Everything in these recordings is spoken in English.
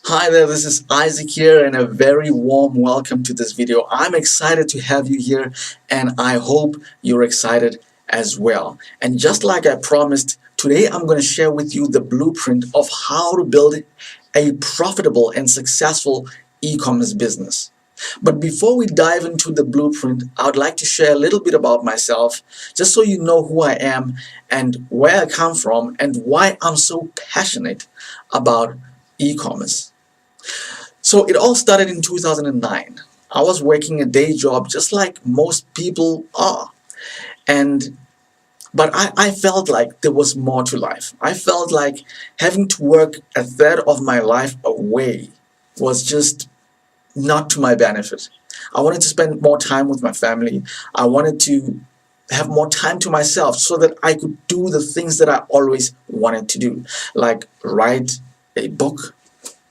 Hi there, this is Isaac here and a very warm welcome to this video. I'm excited to have you here and I hope you're excited as well. And just like I promised, today I'm going to share with you the blueprint of how to build a profitable and successful e-commerce business. But before we dive into the blueprint, I would like to share a little bit about myself, just so you know who I am and where I come from and why I'm so passionate about e-commerce. So it all started in 2009. I was working a day job just like most people are. And but I felt like there was more to life. I felt like having to work a third of my life away was just not to my benefit. I wanted to spend more time with my family. I wanted to have more time to myself so that I could do the things that I always wanted to do, like write a book,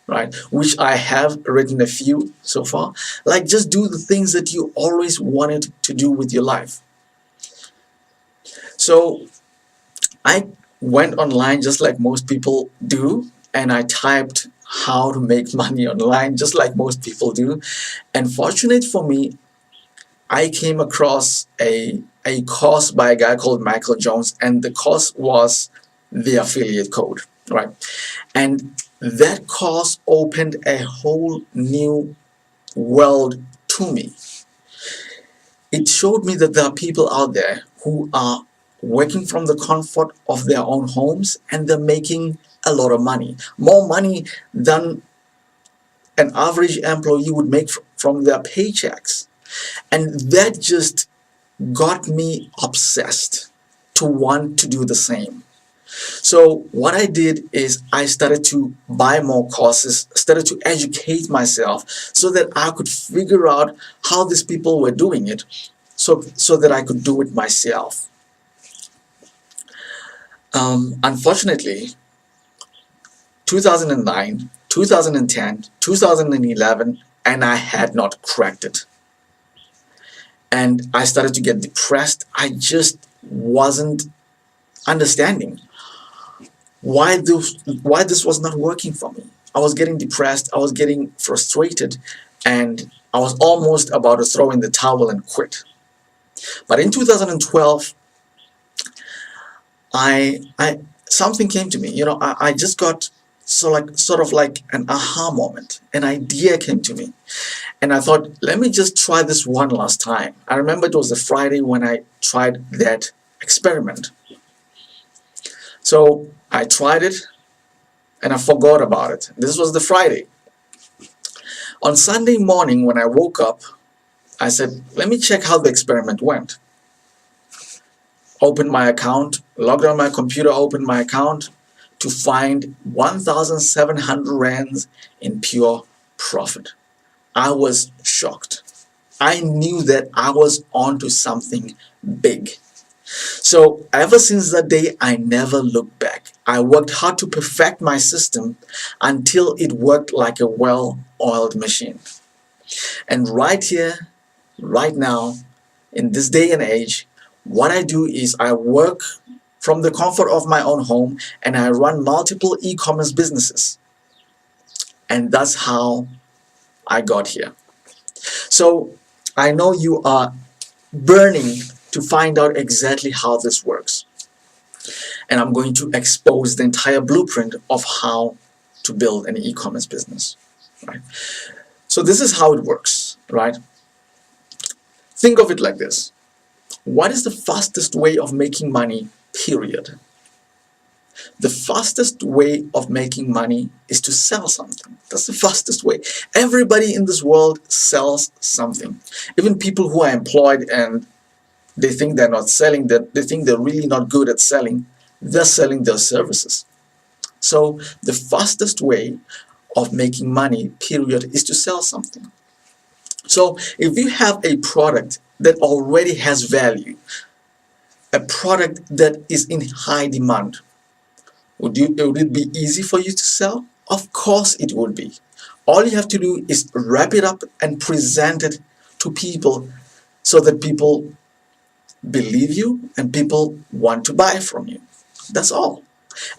right? Which I have written a few so far. Like just do the things that you always wanted to do with your life. So I went online just like most people do, and I typed how to make money online just like most people do. And fortunate for me, I came across a course by a guy called Michael Jones, and the course was the affiliate code, right? And that course opened a whole new world to me. It showed me that there are people out there who are working from the comfort of their own homes and they're making a lot of money, more money than an average employee would make from their paychecks. And that just got me obsessed to want to do the same. So what I did is I started to buy more courses, started to educate myself so that I could figure out how these people were doing it, so that I could do it myself. Unfortunately, 2009, 2010, 2011, and I had not cracked it. And I started to get depressed. I just wasn't understanding why this was not working for me. I was getting depressed, I was getting frustrated, and I was almost about to throw in the towel and quit. But in 2012, I something came to me. I just got sort of like an aha moment. An idea came to me, and I thought, let me just try this one last time. I remember it was a Friday when I tried that experiment. So I tried it and I forgot about it. This was the Friday. On Sunday morning when I woke up, I said, let me check how the experiment went. Opened my account, logged on my computer, opened my account to find 1,700 rands in pure profit. I was shocked. I knew that I was onto something big. So ever since that day, I never looked back. I worked hard to perfect my system until it worked like a well-oiled machine. And right here, right now, in this day and age, what I do is I work from the comfort of my own home and I run multiple e-commerce businesses. And that's how I got here. So I know you are burning to find out exactly how this works. And I'm going to expose the entire blueprint of how to build an e-commerce business, right? So this is how it works, right? Think of it like this. What is the fastest way of making money, period? The fastest way of making money is to sell something. That's the fastest way. Everybody in this world sells something. Even people who are employed and they think they're not selling, that they think they're really not good at selling, they're selling their services. So the fastest way of making money, period, is to sell something. So if you have a product that already has value, a product that is in high demand, would it be easy for you to sell? Of course it would be. All you have to do is wrap it up and present it to people so that people believe you and people want to buy from you. That's all.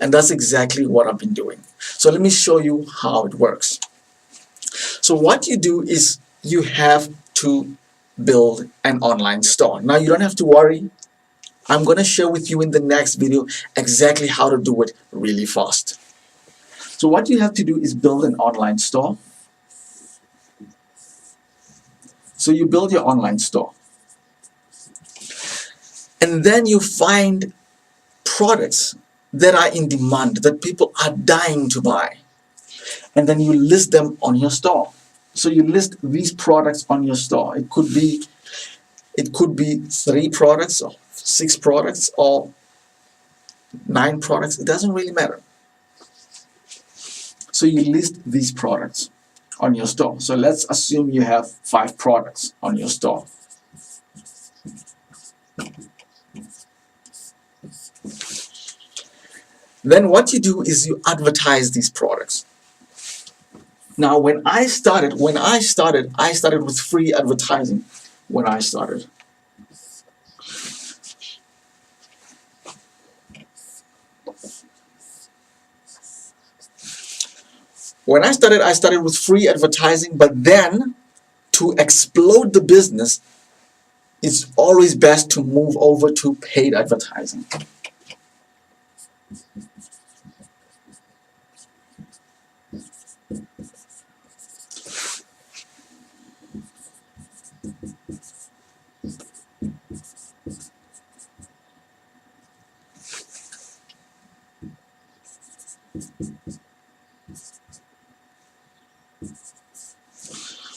And that's exactly what I've been doing. So let me show you how it works. So what you do is you have to build an online store. Now you don't have to worry. I'm going to share with you in the next video exactly how to do it really fast. So what you have to do is build an online store. So you build your online store. And then you find products that are in demand, that people are dying to buy. And then you list them on your store. So you list these products on your store. It could be 3 products or 6 products or 9 products. It doesn't really matter. So you list these products on your store. So let's assume you have 5 products on your store. Then what you do is you advertise these products. Now when I started with free advertising when I started. When I started with free advertising, but then to explode the business, it's always best to move over to paid advertising.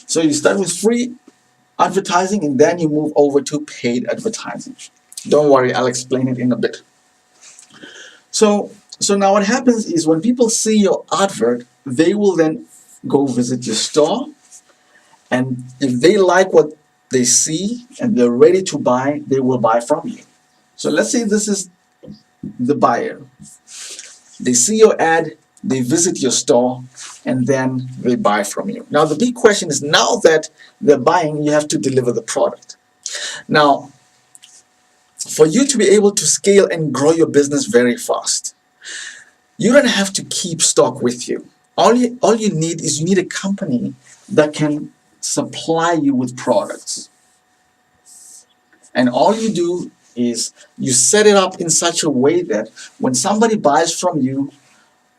So you start with free advertising and then you move over to paid advertising. Don't worry, I'll explain it in a bit. So now what happens is when people see your advert, they will then go visit your store, and if they like what they see and they're ready to buy, they will buy from you. So let's say this is the buyer. They see your ad, they visit your store, and then they buy from you. Now the big question is, now that they're buying, you have to deliver the product. Now, for you to be able to scale and grow your business very fast, you don't have to keep stock with you. All you need is you need a company that can supply you with products. And all you do is you set it up in such a way that when somebody buys from you,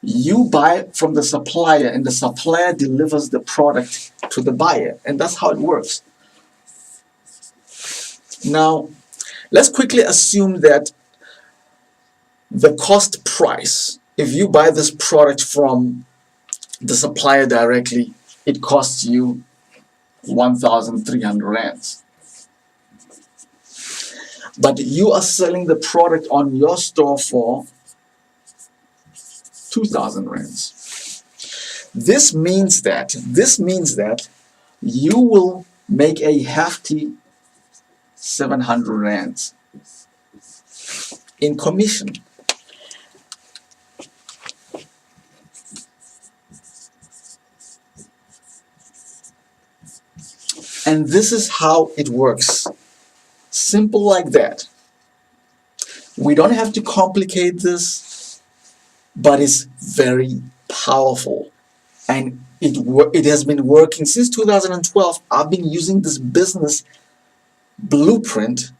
you buy from the supplier and the supplier delivers the product to the buyer. And that's how it works. Now, let's quickly assume that the cost price, if you buy this product from the supplier directly, it costs you 1,300 rands. But you are selling the product on your store for 2,000 rands. This means that you will make a hefty 700 rands in commission. And this is how it works. Simple like that. We don't have to complicate this, but it's very powerful. And it has been working since 2012. I've been using this business blueprint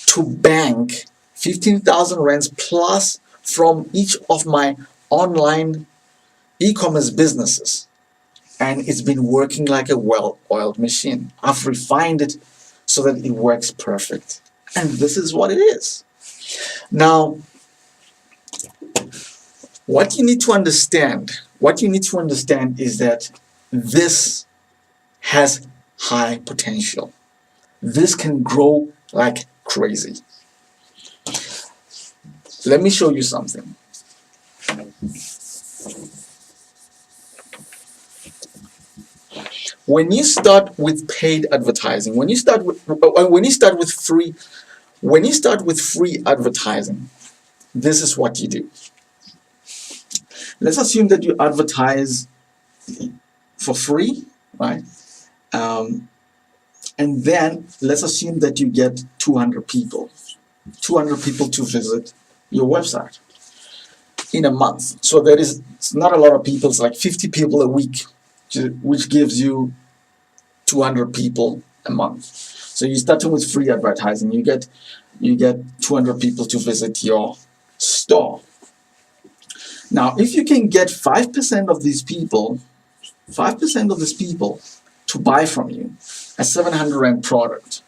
to bank 15,000 rands plus from each of my online e-commerce businesses. And it's been working like a well-oiled machine. I've refined it so that it works perfect. And this is what it is. Now, what you need to understand is that this has high potential. This can grow like crazy. Let me show you something. When you start with paid advertising, when you start with free advertising, this is what you do. Let's assume that you advertise for free, right? And then let's assume that you get 200 people to visit your website. in a month. So it's not a lot of people. It's like 50 people a week, which gives you 200 people a month. So you're starting with free advertising. You get 200 people to visit your store. Now, if you can get 5% of these people, 5% of these people to buy from you a 700 Rand product,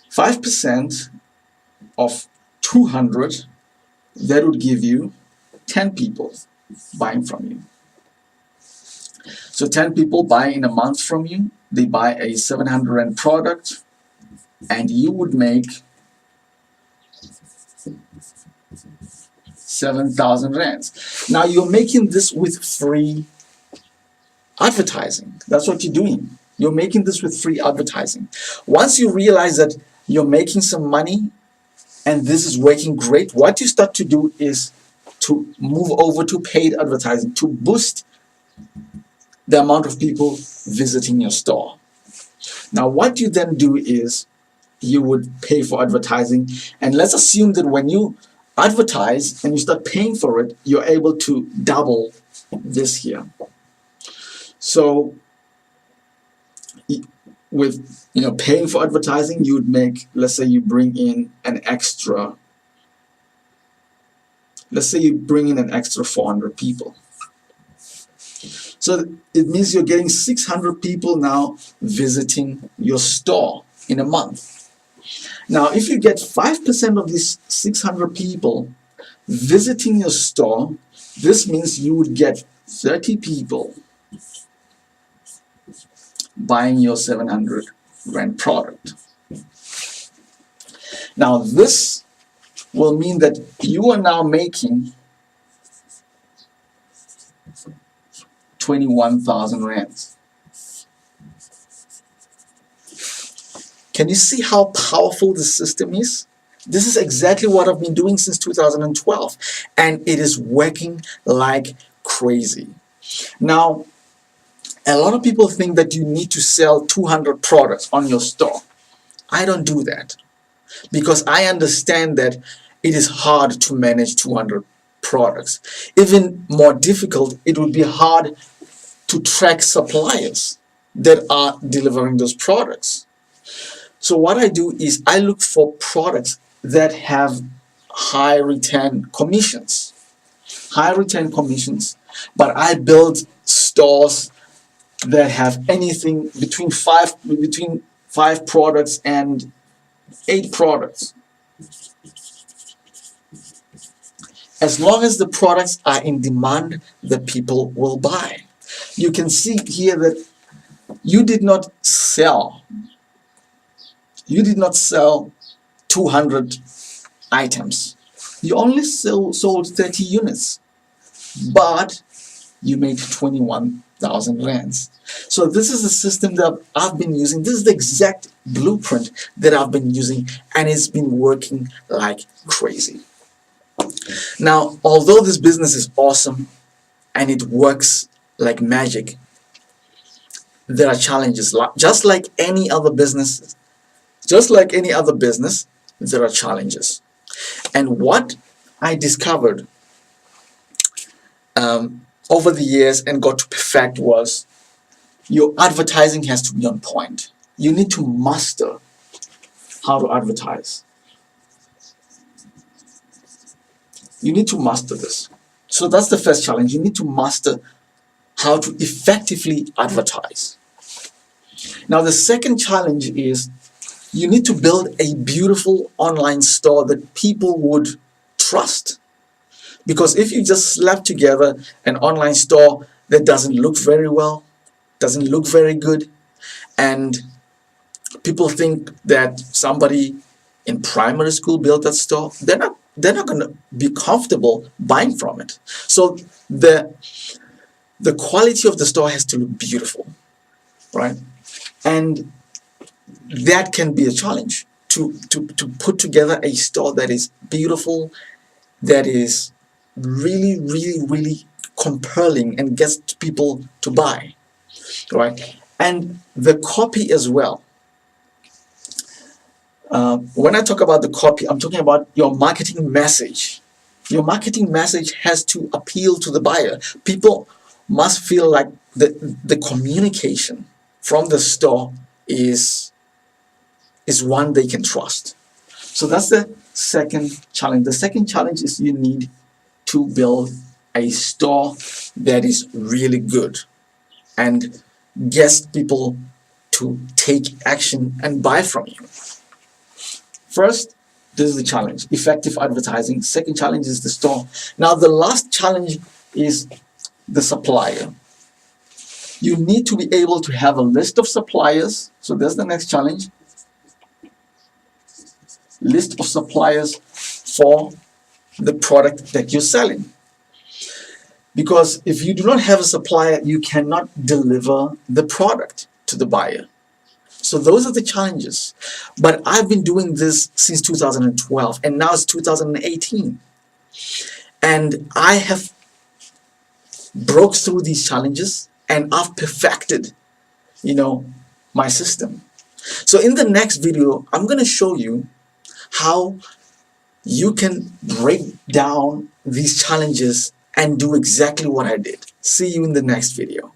5% of 200, that would give you 10 people buying from you. So 10 people buy in a month from you, they buy a 700 Rand product, and you would make 7,000 rands. Now you're making this with free advertising. That's what you're doing. You're making this with free advertising. Once you realize that you're making some money and this is working great, what you start to do is to move over to paid advertising to boost the amount of people visiting your store. Now what you then do is you would pay for advertising, and let's assume that when you advertise and you start paying for it, you're able to double this here. So with paying for advertising, you would make, let's say you bring in an extra 400 people. So it means you're getting 600 people now visiting your store in a month. Now, if you get 5% of these 600 people visiting your store, this means you would get 30 people buying your 700 Rand product. Now, this will mean that you are now making 21,000 rands. Can you see how powerful this system is? This is exactly what I've been doing since 2012, and it is working like crazy. Now, a lot of people think that you need to sell 200 products on your store. I don't do that because I understand that it is hard to manage 200 products. Even more difficult, it would be hard to track suppliers that are delivering those products. So what I do is I look for products that have high return commissions. But I build stores that have anything between five products and 8 products. As long as the products are in demand, the people will buy. You can see here that you did not sell 200 items. You only sold 30 units, but you made 21,000 rands. So this is the system that I've been using. This is the exact blueprint that I've been using, and it's been working like crazy. Now, although this business is awesome and it works like magic, there are challenges. Just like any other business, there are challenges. And what I discovered over the years and got to perfect was your advertising has to be on point. You need to master how to advertise. You need to master this. So that's the first challenge. You need to master how to effectively advertise. Now the second challenge is you need to build a beautiful online store that people would trust. Because if you just slap together an online store that doesn't look very well, doesn't look very good, and people think that somebody in primary school built that store, they're not going to be comfortable buying from it. So the quality of the store has to look beautiful, right? And that can be a challenge to put together a store that is beautiful, that is really, really, really compelling and gets people to buy, right? And the copy as well. When I talk about the copy, I'm talking about your marketing message. Your marketing message has to appeal to the buyer. People must feel like the communication from the store is one they can trust. So that's the second challenge. The second challenge is you need to build a store that is really good and gets people to take action and buy from you. First, this is the challenge, effective advertising. Second challenge is the store. Now, the last challenge is the supplier. You need to be able to have a list of suppliers. So that's the next challenge. List of suppliers for the product that you're selling. Because if you do not have a supplier, you cannot deliver the product to the buyer. So those are the challenges. But I've been doing this since 2012, and now it's 2018. And I have broke through these challenges, and I've perfected, my system. So in the next video, I'm going to show you how you can break down these challenges and do exactly what I did. See you in the next video.